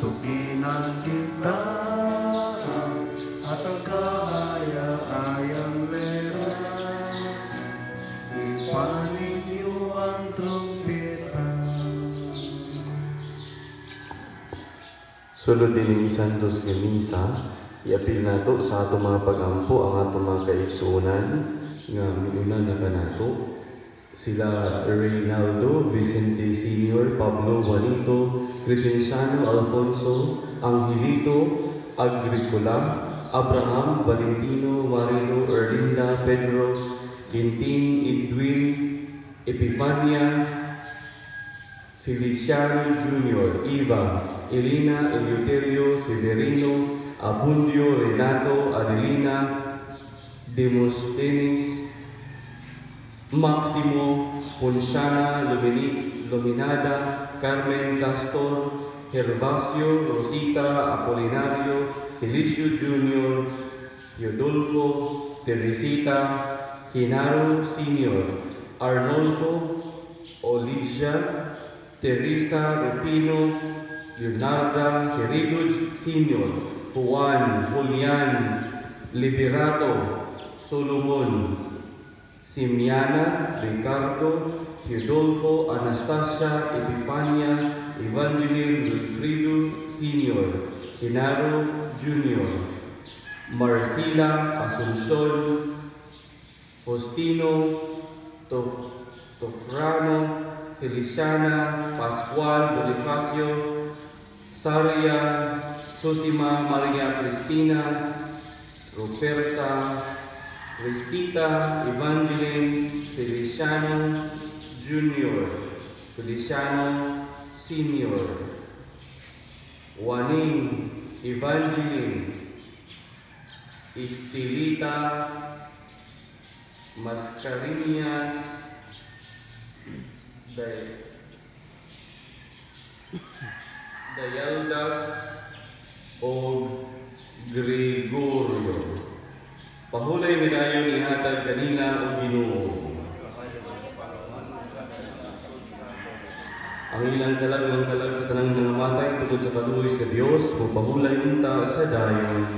sukinan kita at ang kaaya-ayang lera. Ipanin niyo ang trumpeta. Sulod din ng Santos nga misa, iapil nato sa ato mga pagampo ang ato mga kaigsuonan nga miuna na kanato. Sila Reynaldo Vicente Sr., Pablo Juanito, Crescenciano Alfonso, Angelito Agricola, Abraham Valentino Marino Erlinda Pedro Quintin Edwin Epifania Feliciano Jr., Eva Elena Eleuterio Severino Abundio Renato Adelina Demosthenes Maximo Ponciana Luminada Carmen Castor Gervasio Rosita Apolinario Felicio Jr. Teodolfo Teresita Genaro Sr. Arnolfo Olicia Teresa Rupino Leonardo Cerrigo Sr. Juan Julian Liberato Solomon Simiana, Ricardo, Teodolfo, Anastasia, Epifania, Evangeline, Wilfrido Sr., Genaro Jr., Marcila, Asuncion, Faustino, Tofrano, Feliciana, Pascual, Bonifacio, Saria, Susima, Maria Cristina, Ruperta, Cristita, Evangeline, Feliciano Jr., Feliciano Sr., Juanin, Evangeline, Estelita, Mascarinias, Dayaldas, o Gregorio. Pahulay nidayon ihatag kanina o Ginoo. Ang ilang kalag sa tanang nangamatay tungkol sa patuloy sa Dios, o pahulay unta sa dayon.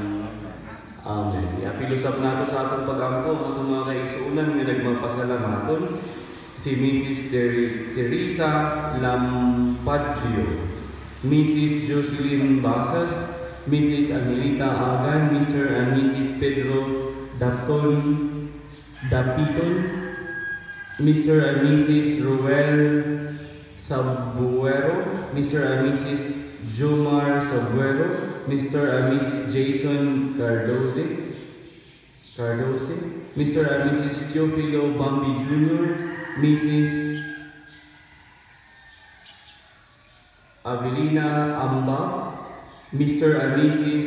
Amen. Iapilusap nato sa atong pagampo ang atong mga kaigsuonan nga nagmapasalamaton si Mrs. Teresa Lampadrio, Mrs. Jocelyn Basas, Mrs. Angelita Agan, Mr. and Mrs. Pedro Dapiton, Mr. and Mrs. Ruel Sabuero, Mr. and Mrs. Jomar Sabuero, Mr. and Mrs. Jason Cardoze, Mr. and Mrs. Teofilo Bambi Jr., Mrs. Avelina Amba, Mr. and Mrs.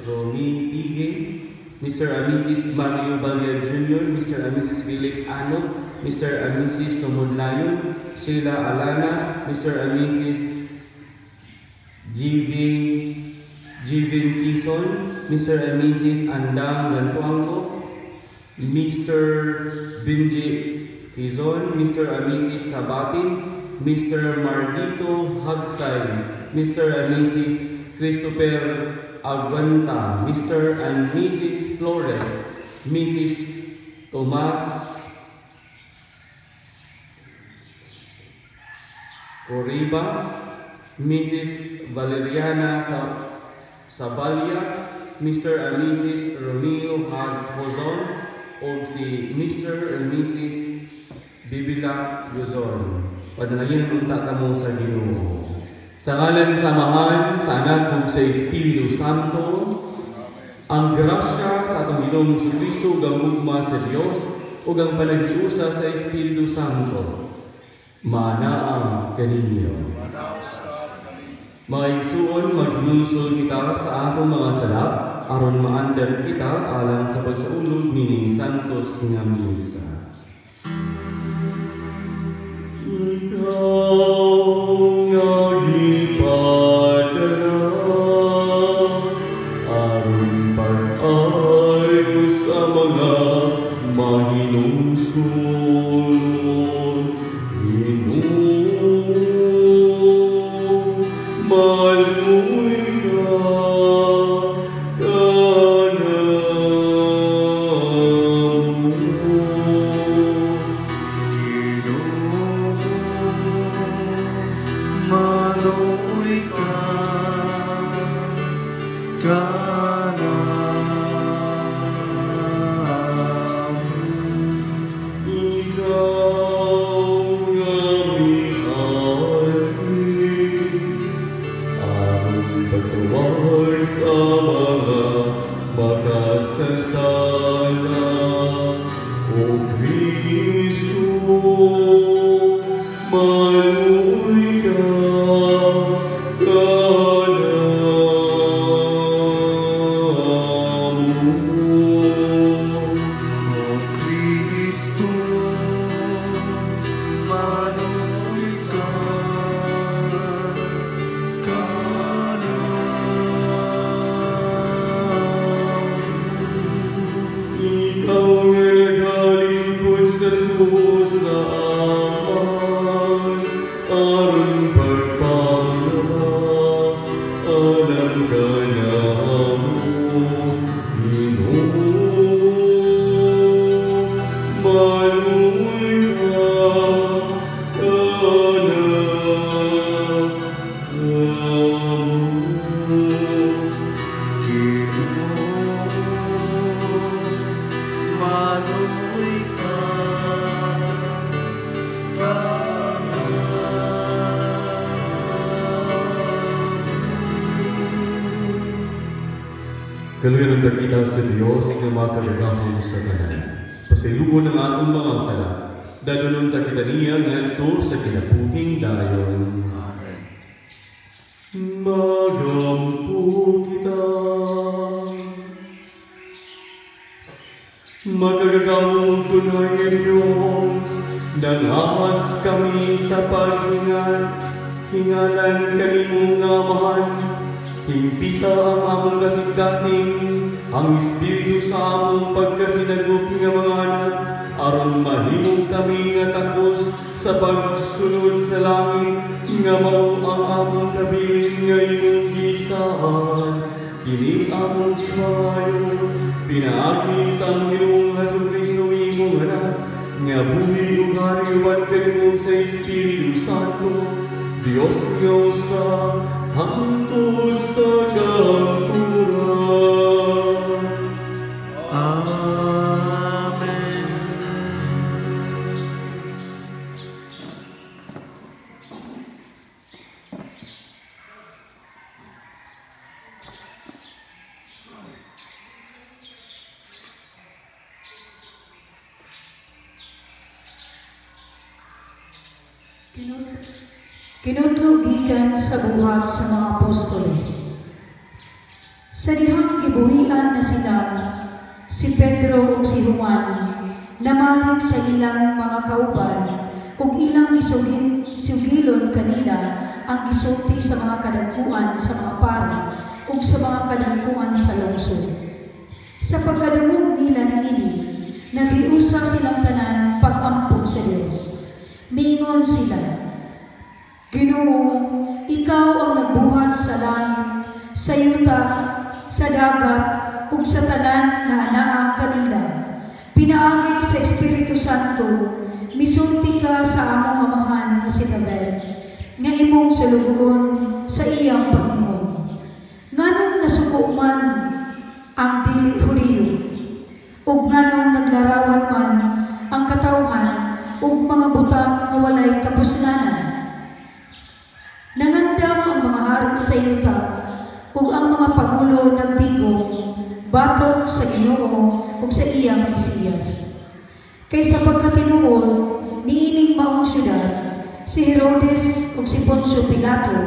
Romy Ige, Mr. and Mrs. Mario Balya Jr., Mr. and Mrs. Felix Ano, Mr. and Mrs. Sumudlayon, Sheila Alana, Mr. and Mrs. Jivin Kison, Mr. and Mrs. Andang Lantuango, Mr. Benji Kizon, Mr. and Mrs. Sabatin, Mr. Mardito Hagsay, Mr. and Mrs. Christopher Aguanta, Mr. and Mrs. Flores, Mrs. Tomas Coriba, Mrs. Valeriana Sabalia, Mr. and Mrs. Romeo Hozon, o si Mr. and Mrs. Bibila Luzon. Padalangin unta kamo sa Ginoo. Sa ngalan sa Samahan, sa Anak ug sa Espiritu Santo, ang grasya sa atong Ginoong Jesucristo, ang ugma sa Dios, ug ang panagiusa sa Espiritu Santo, maanaa kaninyo. Mga igsuon, maghinunsol kita sa atong mga salap, aron maandar kita alang sa pagsaulog nining Santos nga misa. ikaw nga nagalingkod sa kusa aman, aron pagpangalawa, alam ka na mo, Ginoo. Maluoy ka, anak, Manuwi ka, Kalungan kita sa Diyos nga makagagahon sa tanan. Pasilugon ang atong mga sala. Dalunon ta kita niya ngadto sa kinabuhing dayon. Amen. Magampo kita. Magagagahon tunay ng Diyos, nangahas kami sa paghingan, hingalan kanimong amahan. Timpita ang among kasing-kasing, ang Espiritu sa among pagkasinagop nga mga anak, aron mahimong kami nga takos sa pagsunod sa langit, nga mao ang among kabilin nga imong gisaan. Kini among kayo, pinaagi sa among Ginoong Jesucristo imong anak, nga buhi ug hariwan kanimo sa Espiritu Santo, Dios nga usa, hangtod sa kapuran. Amen. Kinutlugikan sa buhat sa mga apostoles. Sa dihang gibuhian na sila, si Pedro ug si Juan, namalig sa ilang mga kauban, ug ilang isugilon kanila ang gisulti sa mga kadagkuan sa mga pari, ug sa mga kadagkuan sa lungsod. Sa pagkadumog nila niini, nagiusa silang tanan pag-ampun sa Dios. Miingon sila, Ginoo, ikaw ang nagbuhat sa langit, sa yuta, sa dagat, ug sa tanan nga anaa kanila. Pinaagi sa Espiritu Santo, misulti ka sa among amahan nga si David, nga imong sulugoon sa iyang Panginoon. Nganong nasuko man ang dili Hudiyo, ug nganong naglarawan man ang katawhan ug mga butang nga walay kapuslanan. Nangandam ang mga hari sa yuta, ug ang mga pangulo nagtigong, batok sa Ginoo ug sa iyang Mesiyas. Kay sa pagkatinuod, niining maong syudad, si Herodes ug si Poncio Pilato,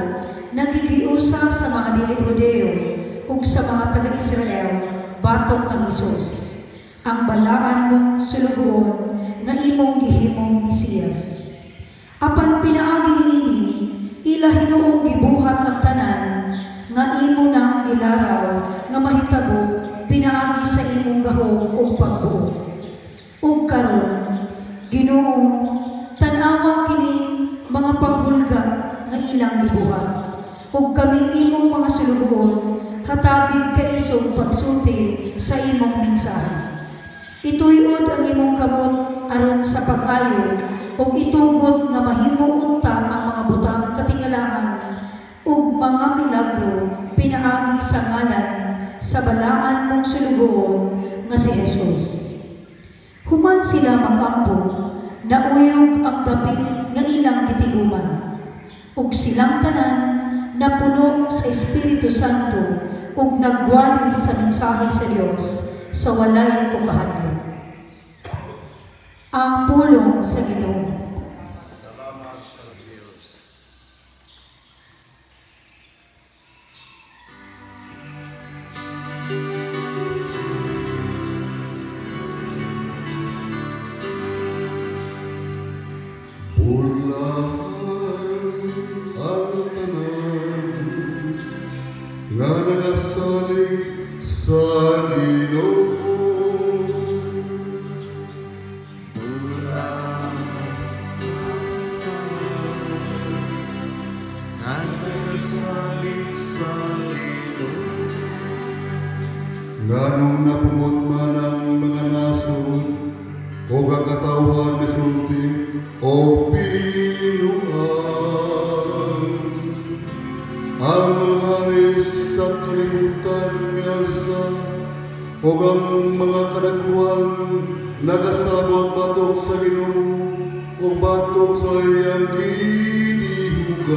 nagigiusa sa mga dili Judeo ug sa mga taga-Israel, batok kang Hesus, ang balaan mong sulugoon nga imong gihimong Mesiyas. Apan pinaagi niini, ila hinuong gibuhat ang tanan, nga imo nang ilaraw, nga mahitabo, pinaagi sa imong gahom o pagbuo. Ug karon, Ginoo, tan-awa kini mga panghulga nga ilang gibuhat. Ug kami imong mga sulugoon, hatagid ka isong pagsulti sa imong mensahe. Ituyod ang imong kamot aron sa pag-ayo, ug itugot nga mahimo unta ang mga butang katingalaan ug mga milagro pinaagi sa ngalan sa balaan mong sulugoon nga si Jesus. Human sila magampo, nauyog ang dapit nga ilang gitiguman, ug silang tanan napuno sa Espiritu Santo ug nagwali sa mensahe sa Dios sa walay kukahadlok. Ang pulong sa Ginoo. Salamat sa Diyos. Ang tanan nga nagasalig sa Ginoo o kakatauhan misulti o pinuan. Ang mga hari sa kalibutan ngalsa o ang mga kadakuan nagasabot batok sa Ginoo o batok sa iyang gidihugan.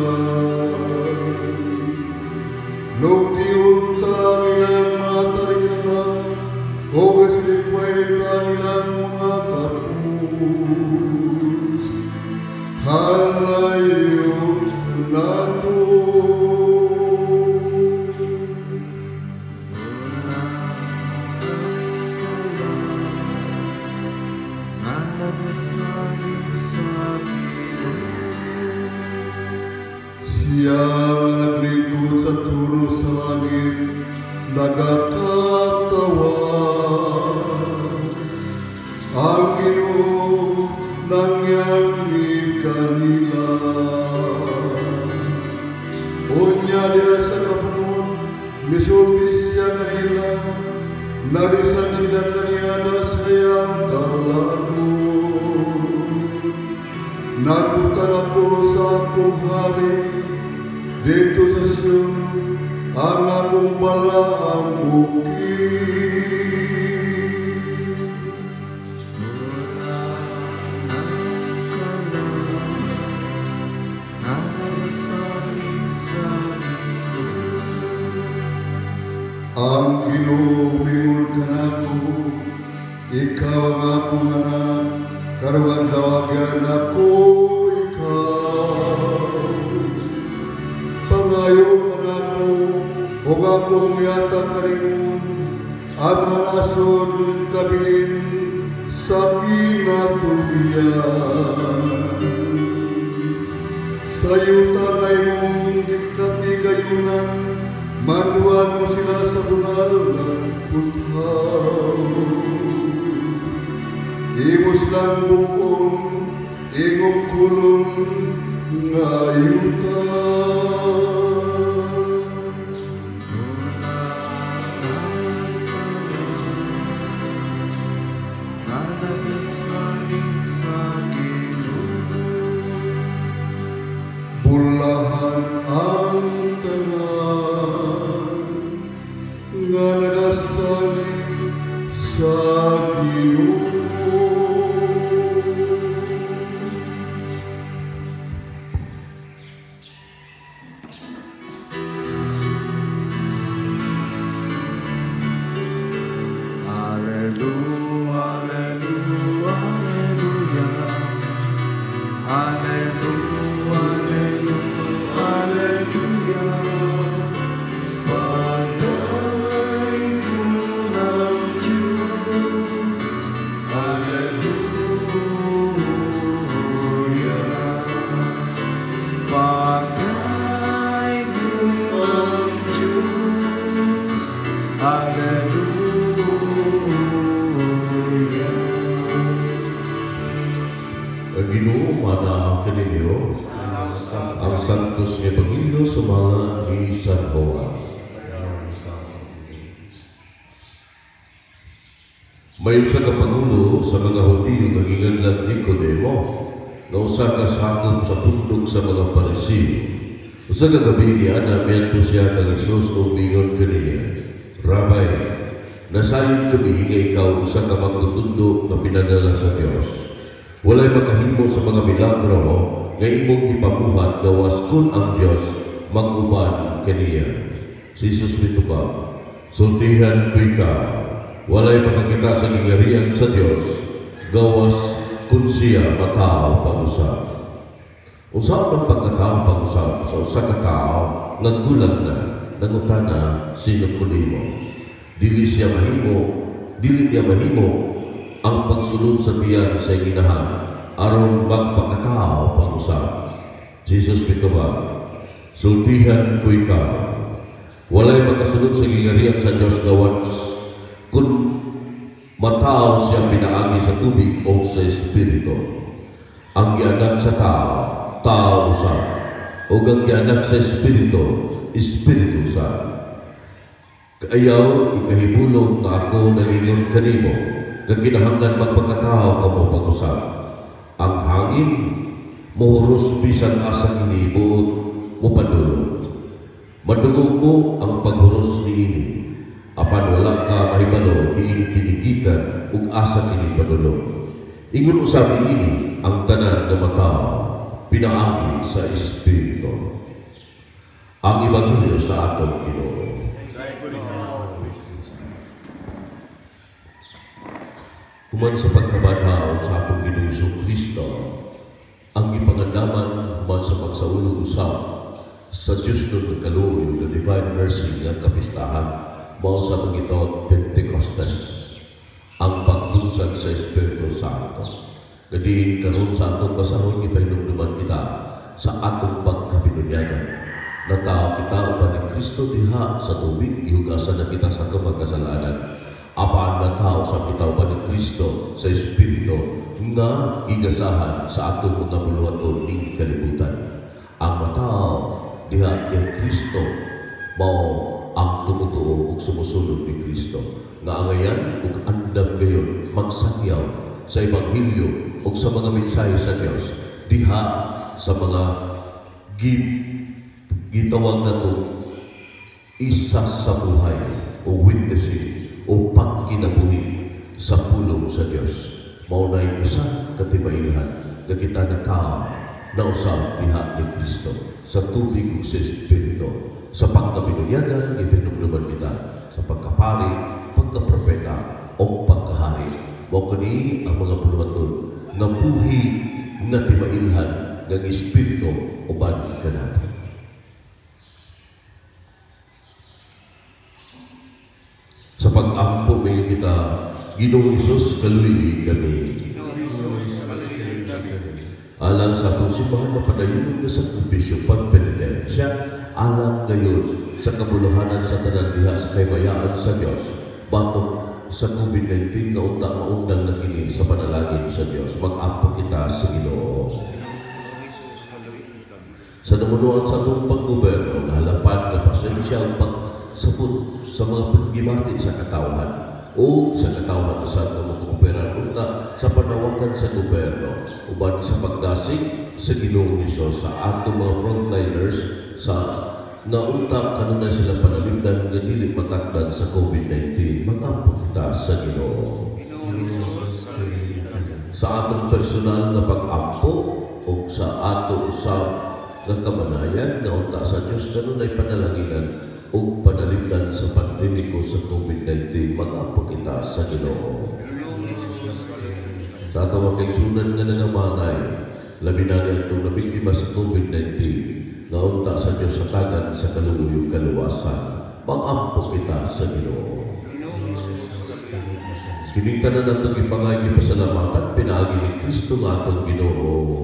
Nugtiunta nilang mga tarikanan o kasilikway nilang mga kapus. Halayo nato. Siya ang naglingkod sa turo sa langit, nagkakatawa. Ang Ginoo nangyangin kanila. Unya diya sa kapunod, misulti siya kanila, narisan sila kaniyana sa iyang kalagon. Nagpunta ako sa akong hari, dito sa Sion, ang akong balaang bukid. Ang Ginoo mingon kanako, ikaw ang akong anak, karuan dawagan ako ikaw. Pangayo ka nato, o akong yata karingon, ang nasod kabilin sa kinatubiyan. Sa yuta ngay mong katigayunan, manduan mo sila sa bunal ng puthaw. Imos lang bukon, ingong kulong nga yuta. Bulahan ang tanan nga nagasalig sa Ginoo. Ang Ginoo mana kaninyo ang santos nga Panginoon sa mga ni San Juan. May usa ka pangulo sa mga Hudiyo nga ginganlan Nicodemo nga usa ka sakop sa pundok sa mga Pariseo. Usa ka gabi ni ana miadto siya kang Hesus ug mingon kaniya, Rabay, nasayon kami nga ikaw usa ka magtutundo nga pinadala sa Dios. Walay makahimo sa mga milagro nga imong ipamuhat gawas kun ang Dios mag-uban kaniya. Si Jesus mitubag, sultihan ko ikaw, walay makakita sa gingarihan sa Dios gawas kun siya matao pag-usap. Usap ng pagkatao pag-usap sa usa ka tao naggulang na nangutana sino kunimo. Dili niya mahimo ang pagsulod sa tiyan sa ginahan aron magpakatao pag-usap. Jesus mitubag, sultihan ko ikaw, walay makasulod sa gingarihan sa Dios gawas kun matao siya pinaagi sa tubig o sa Espiritu. Ang gianak sa tao, tao usab, ug ang gianak sa Espiritu, Espiritu usab. Kaayaw ikahibulong nga ako nagingon kanimo, nga kinahanglan magpagkatao kamo pag-usab. Ang hangin mohuros bisan asa kini buot mo padulong. Madugog mo ang paghuros niini. Apan wala ka mahibalo diin kinigikan ug asa kini padulong. Ingon usab niini ang tanan nga matao pinaagi sa Espiritu. Ang Ebanghelyo sa atong Ginoo. Human sa pagkabanaw sa atong Ginoo Kristo, ang ipangandaman human sa pagsaulog usab sa Diyos nun kaluoy the Divine Mercy nga kapistahan mao sa pagitawag Pentecostes, ang pagtusan sa Espiritu Santo. Gadiin karon sa atong basahon ipahinumduman kita sa atong pagkabinunyagan. Natao kita upan ni Kristo diha sa tubig, ihugasan na kita sa atong magkasalanan. Apaan natao sa kita upan ni Kristo sa Espiritu nga igasahan sa atong mga buluhaton ning kalibutan. Ang matao diha ni Kristo mao ang tumutuo ug sumusunod ni Kristo. Nga angayan ug andam gayon magsakyaw sa Ebanghelyo ug sa mga mensahe sa Dios diha sa mga gitawag nato isa sa buhay o witnessing o pagkinabuhi sa pulong sa Dios. Maunay isa katibailhan nga kita na tao na usab diha ni Kristo sa tubig ug sa Espiritu, sa pagkabinunyagan ipinumduman kita sa pagkapari, pagkapropeta o pagkahari. Mao kani ang mga buluhaton nga buhi nga tibailhan ng Espiritu uban kanato. Sa pag-ampo may kita Ginoong Hesus kaluoy kami. Alang sa atong simbahan mapadayon nga sakripisyo pagpenitensya, alang gayon sa kabuluhanan sa tanan diha sa kaymayaan sa Dios, batok sa COVID-19 nga unta maundang na kini sa panalangin sa Dios. Mag-ampo kita sa Ginoo. Sa namunuan sa atong paggoberno, halapan nga pasensya ang pagsabot sa mga paggibati sa katawhan o sa katawhan sa mga operan unta sa panawagan sa gobyerno uban sa pagdasig sa Ginoong Hesus sa atong mga frontliners sa naunta kanunay sila panalimdan nga dili matakdan sa COVID-19. Magampo kita sa Ginoo. Sa atong personal na pag-ampo o sa ato usab nga kamanayan nga unta sa Dios kanunay panalanginan o panalimdan sa pandemiko sa COVID-19. Mag-ampo kita sa Ginoo. Sa atong kaigsunan nga nangamangay, labi na niya itong nabiktima sa COVID-19, nga unta sa Diyos sa tagan sa kaluoy ug kaluwasan. Mag-ampo kita sa Ginoo. Kining tanan natong ipangay pasalamatan pinaagi ni Kristo nga atong Ginoo.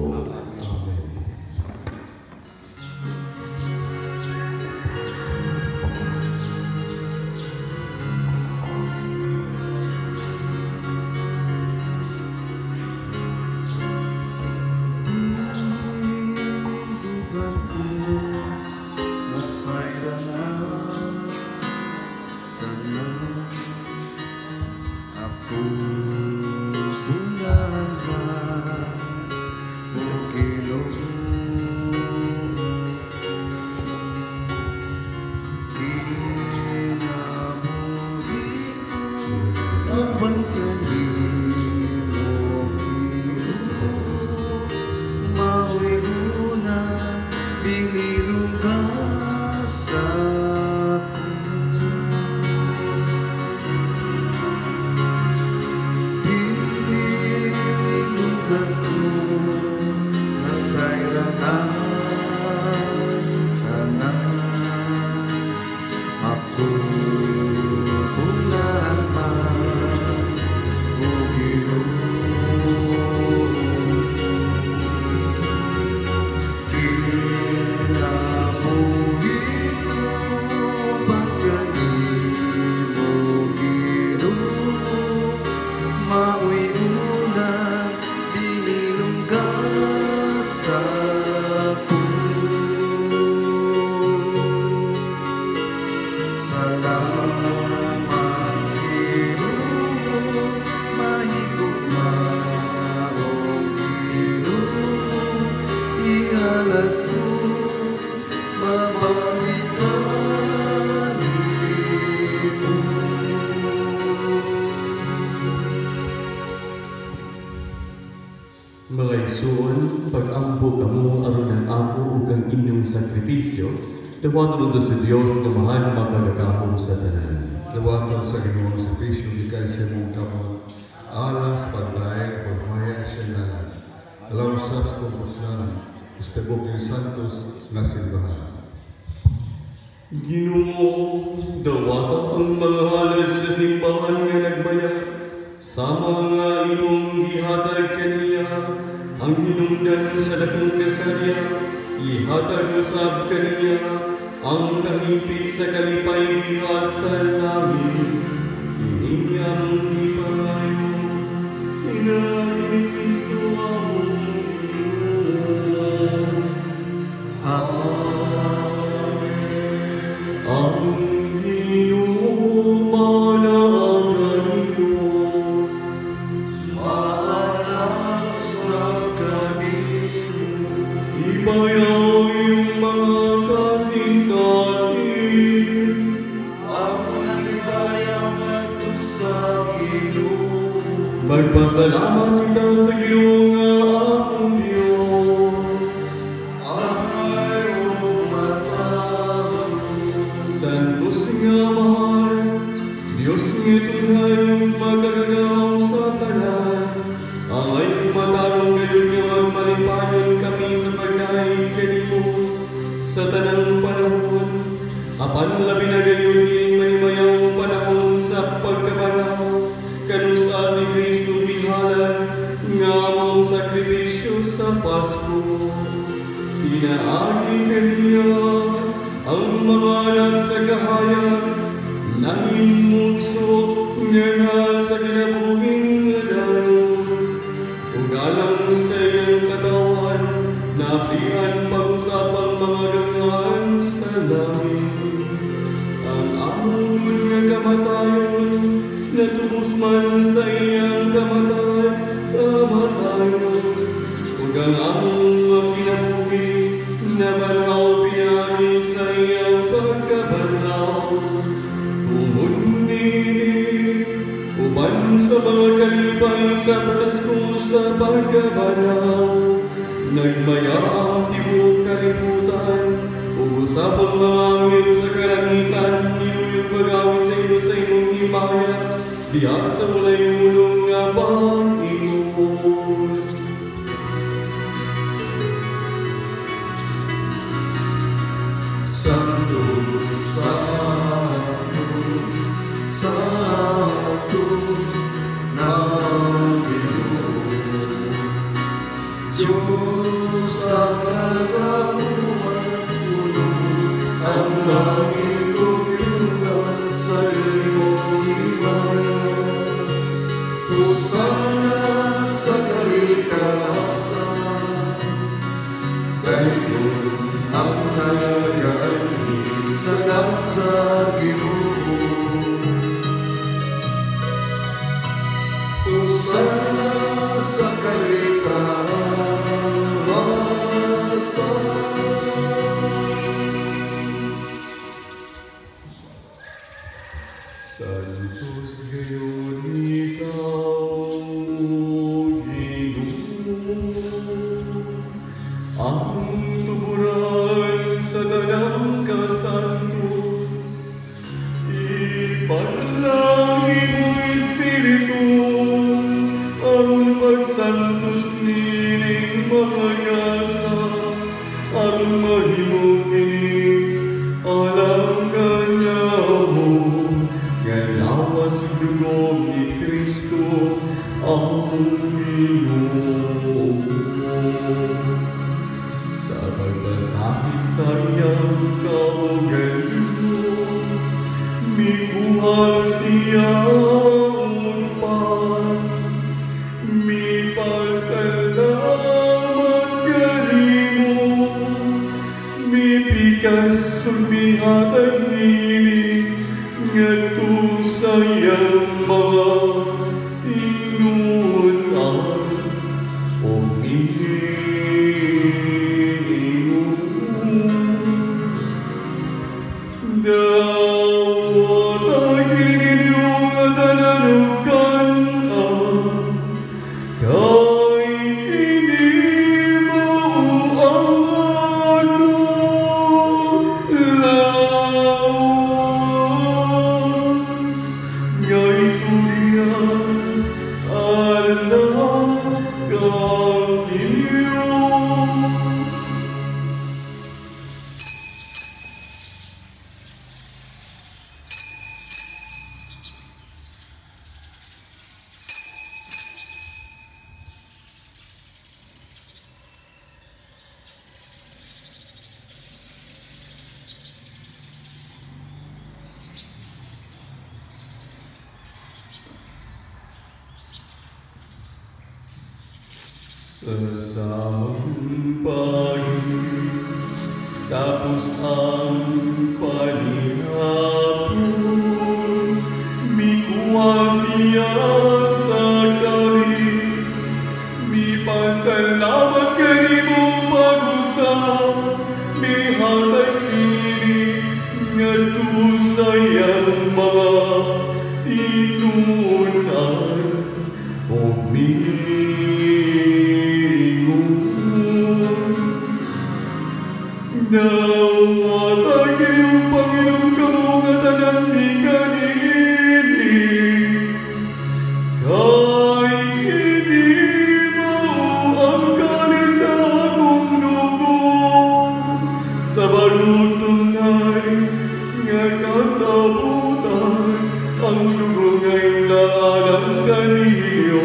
Bunga Mga igsoon, pag-ambo kamo aron ang ako ug ang inyong sakripisyo, dawaton unto sa Dios nga mahal makagakahom sa tanan. Dawaton sa Ginoo sa pisyo gikay sa mong kamot, alang sa paglaing pagmaya sa ngalan. Alaw sa kumpuslanan, istebok ng santos nga simbahan. Ginoo, dawata ang mga halad sa simbahan nga nagbayag, sama nga imong gihatag kaniya, ang hinungdan sa dakong kasarya, ihatag usab kaniya, ang kahipit sa kalipay diha sa langit, kiniyang ipangayo, inahin ni Kristo among Ginoo. Ang Ginoo managan ninyo. Ibayaw yung mga kasing-kasing. Magpasalamat kita sa Ginoo nga akong Diyos. Santos nga mahal, Diyos nga tunay magagalaw sa tanan. Ang ay matarong ngayon nga magmalipayon kami sa pagkain kanimo sa tanang panahon. Apan labi na gayon yung manimayang panahon sa pagkabanaw. Kanusa si Kristo bihalan nga among sakripisyo sa Pasko. Tinaagi kaniya ang mga nagsagahayan, nahimugso nga nasa kinabuhing dayon. Ugalang sa iyong katawan, napian pag-usapang mga gangaan sa langit. Ang among mga kamatayon, natubos man sa iyang kamatayon. Ug ang among mga kinabuhi, nabanaw pinagi sa iyang pagkabanaw. Tungod nini, uban sa mga kalipay sa Pasko sa pagkabanaw, nagmaya ang tibok kalibutan, ug usapang mga angel sa kalangitan, niluyog magawit sa iyo sa imong himaya, diha sa walay ulong nga Panginoon. Santos, Santos, Santos, ng Ginoo. Diyos sa kagahuman puno, ang langit umiundan sa iyong himaya. Hosana sa kalikasan, gayon ang nag-aalin sa dansa Ginoo. Hosana sa kalikasan. Santos gayon ikaw, Ginoo, ang tuburan sa tanang kasantos, ipanalangin mo Espiritu, ang pagsantos nining mahagasa, ang mahimo kini alam kanya mo, nga lawas dugog ni Kristo ang Ginoo. Sa pagpasakit sa iyang kaugalingon, mikuha siya utpan, mipasalamat kanimo, mipikas sumihatag nini, ngadto sa iyang mga tinunan o dawat inyong atananukan kay Sasamang pagi, tapos ang panihapon, mikuha siya sa karis, mipasalamat kanimo pag-usap, mihatag ini ngadto sayang mga inuutan o Nawatag iyong Panginoong kamungatan ang ikanini, kay hindi mo ang kalis sa akong dugo, sa balutunay nga kasabutan, ang dugo nga'y naalang kaniyo,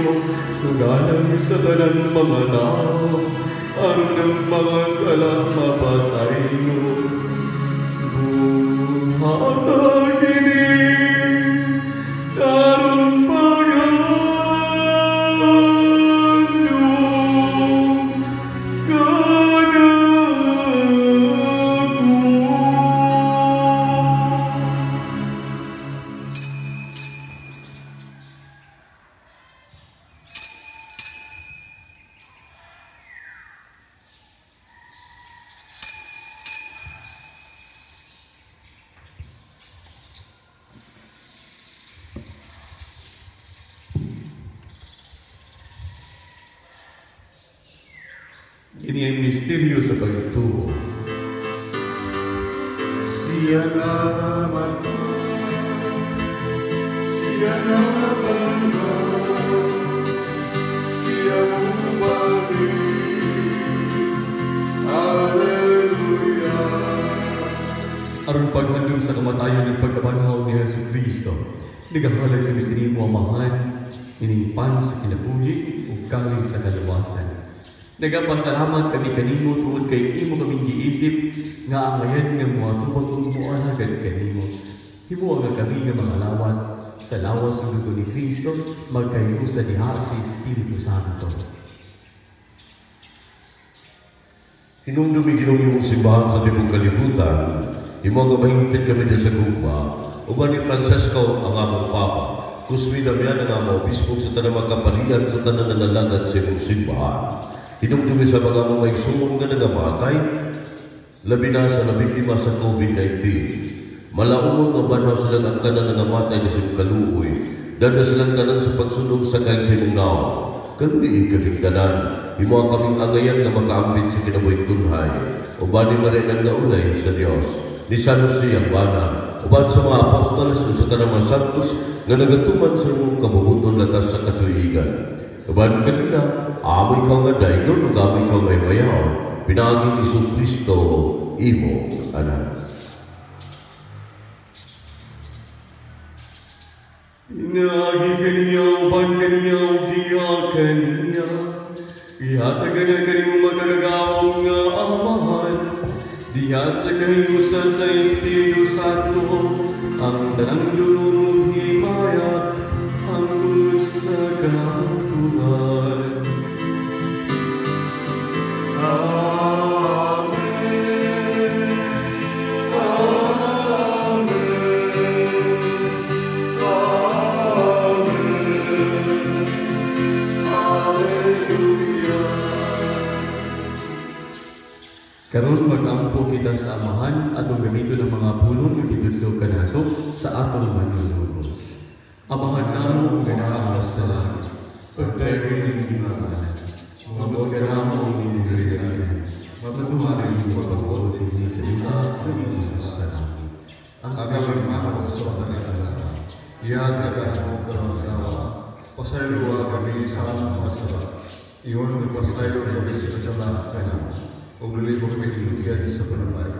tugalang sa tanang mga tao, ang ng mga salang mapasay mo. Buhatag ini, tarong pagandong Kini ay misteryo sa pagtuo. Siya naman ko, siya naman ko, siya bumalik. Alleluia. Aron paghandom sa kamatayon ng pagkabanhaw ni Hesus Kristo, nagahalad kami kanimo amahan, iningpan sa kinabuhi ug kami sa kaluwasan. Nagapasalamat kami kanimo tungod kay imo kaming giisip nga ang ngayon nga mga tubag ug mualagad kanimo. Himuwa nga kami nga mga lawat sa lawas ug dugo ni Kristo magkayo sa diha sa Espiritu Santo. Hinumdumi Ginoo imong simbahan sa tibok kalibutan, imo nga mahingpit kami sa gugma, uban ni Francesco ang among Papa, Kusmi Damian ang among obispo sa tanang magkaparian sa tanang nangalagad sa imong simbahan. Hinumdumi sa mga mga igsoon nga nagamatay, labi na sa nabiktima sa COVID-19. Malaumon nga banhaw silang ang tanan nangamatay na siyang kaluoy, dada silang tanan sa pagsunog sa kain sa imong naon. Kaluoy kaming tanan, imo ang kaming angayan na makaambit sa kinabuhing tunhay, uban ni Maria ng naulay sa Dios, ni San Jose ang bana, uban sa mga apostoles o sa tanang mga santos nga nagatuman sa imong kabubuton latas sa katuigan. Uban kanila, amoy ikaw nga dayon ug amoy ikaw nga mayaw, pinagi ni Hesus Kristo imo anak. Pinagi kaniya, uban kaniya, ug diha kaniya. Ihatagan kanimo magkagawang nga amahan. Diha sa kahiusa sa Espiritu Santo, ang tanang lulong himaya, hanggang sa kahugan. Karon mag-ampo kita sa amahan atong gamito ng mga pulong nga gitudlo kanato sa atong manunugos. Amahan namo nga naa sa langit, pagdayon ning pangalan. Mabot ka namo ning gariyan. Matuman ang iyong pagbuot sa salita ng Diyos sa langit. Ang Agalang mga kasong nagagala, iyan ka mo karang lawa, Pasayro kami sa among masarap. Iyon nga pasayro kami sa kasalanan ka na. O dili mo kami hinugyan sa panamay.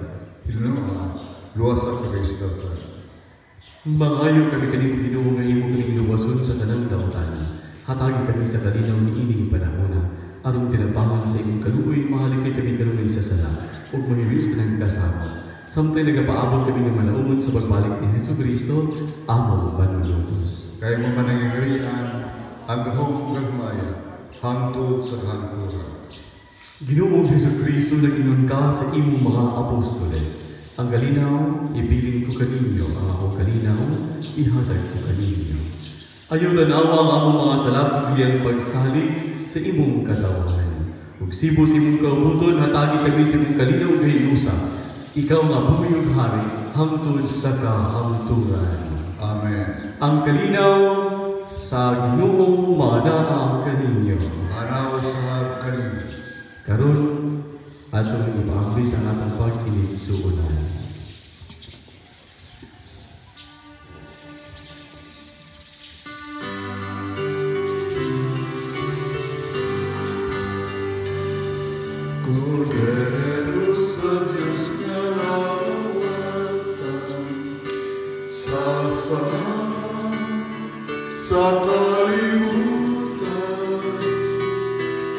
Hinunga, luwasa kami sa kalsad. Mangayo kami kanimo Ginoo nga imo kaning luwason sa tanang daotan. Hatagi kami sa kalinaw ni ining panahona. Aron tinabangan sa imong kaluoy, mahalikay kami karon sa sala ug mahilios tanang kasama. Samtay nagapaabot kami nga malaumon sa pagbalik ni Hesukristo, among manunubos. Kaya mo manangingarian ang gahong gagmaya hangtod sa kahangturan. Ginoong Hesukristo nag-inon ka sa imong mga apostoles. Ang kalinaw, ipiling ko kaninyo. Ang akong kalinaw, ihatag ko kaninyo. Ayaw tanawa ang among mga salat ug iyang pagsalig sa imong katawan. Ug sibo sa imong kaubuton, hatagi kami sa imong kalinaw kay Lusa. Ikaw nga bumiyog hari, hangtod sa kahangturan. Amen. Ang kalinaw sa Ginoong manaa kaninyo. Anaw sa kanino. Karon atong ipaambit ang atong pagkinig suunan. Cordero sa Diyos nga nakawatan, sa kalimutan,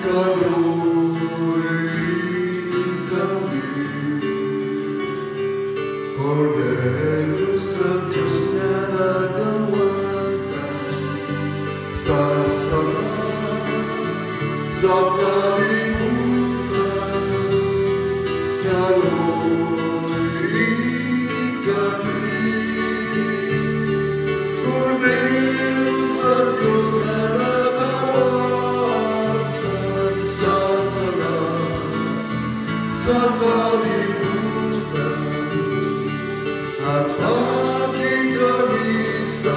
kaluoy kami. Cordero sa Diyos nga nakawatan, sa kalimutan, kaluoy kami. Cordero sa Diyos na nakawatan sa kalimutan, at aking kami sa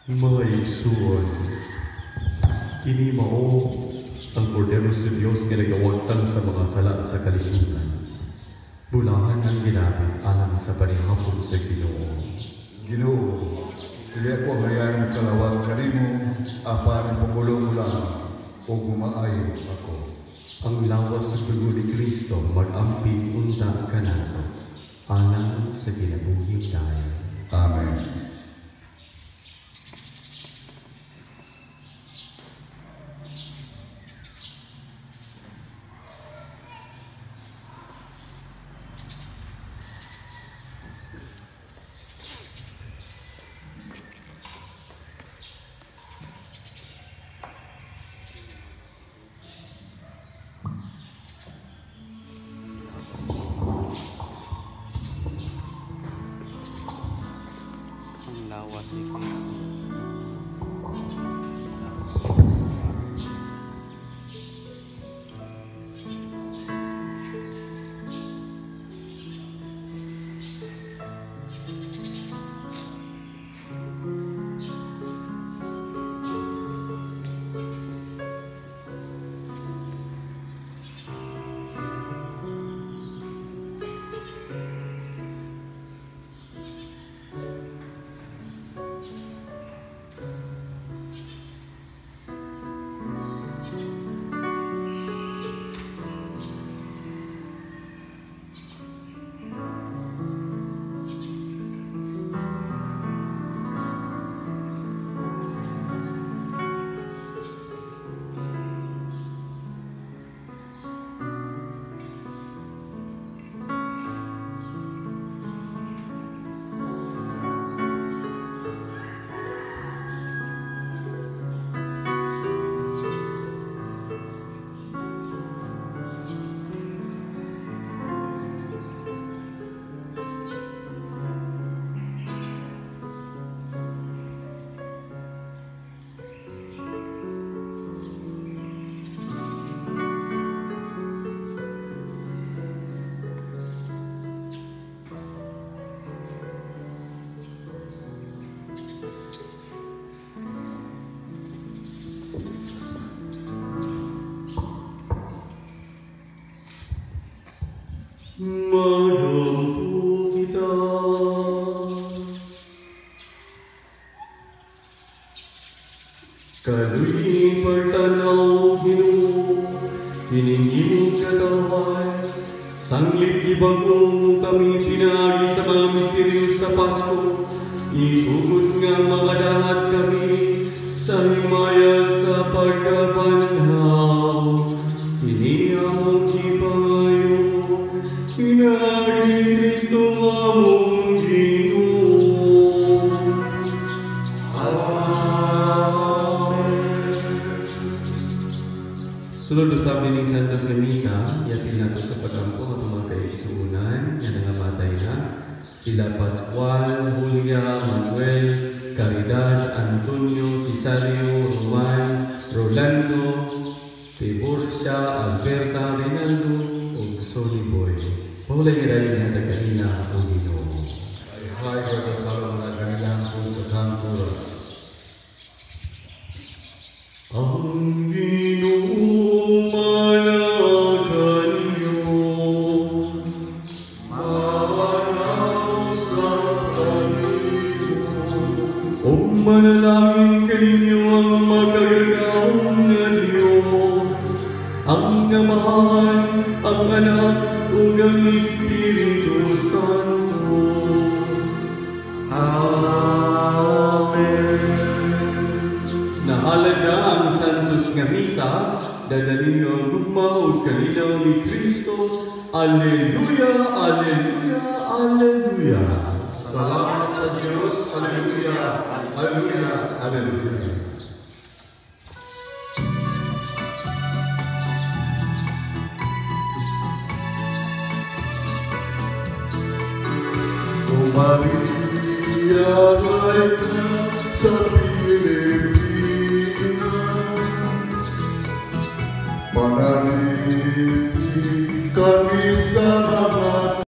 Mga igsuon, kini mao ang Kordero sa Dios nga nagawagtang sa mga sala sa kalibutan. Bulahan ang ginapit alang sa panihapon sa Ginoo. Ginoo, iya ko hayaan kalawat kanimo, apan pagulong mo lang o gumaayo ako. Ang lawas sa dugo ni Kristo mag-amping unta kanato alang sa kinabuhing dayon. Amen. Ang lawas ni Kaluy pagtanaw Ginoo, hiningin katawan, sanglip ibagong kami pinagi sa mga misteryo sa Pasko, itugod nga mga damat kami sa himaya sa pagkabanhaw. Kini among ipangayo, pinagi ni Kristo among Ginoo. Sulod usab dining Santo sa Misa, yapil nato sa pagampo at mga kaigsuunan nga nangamatay na sila Pascual, Julia, Manuel, Caridad, Antonio, Cesario, Roman, Rolando, Tiburcia, Alberta, Rinaldo, ug Sonny Boy. Paulay nga dali nga kanina ang Ginoo. Ay hay kagapalo na kanilang kung sa kantura. Ang Ginoo manakan niyo, Manaw sa kanino, o manalangin kaninyo ang magagawang na Diyos, ang Amahan, ang Anak, ug ang Espiritu Santo. Amen. Nahalaga ang Santos nga Misa, dadalhin niyo ang gugma ug kalinaw ni Kristo. Alleluia, alleluia, alleluia. Salamat sa Diyos. Hallelujah. Hallelujah. Hallelujah. O Maria, Raita sa Pilip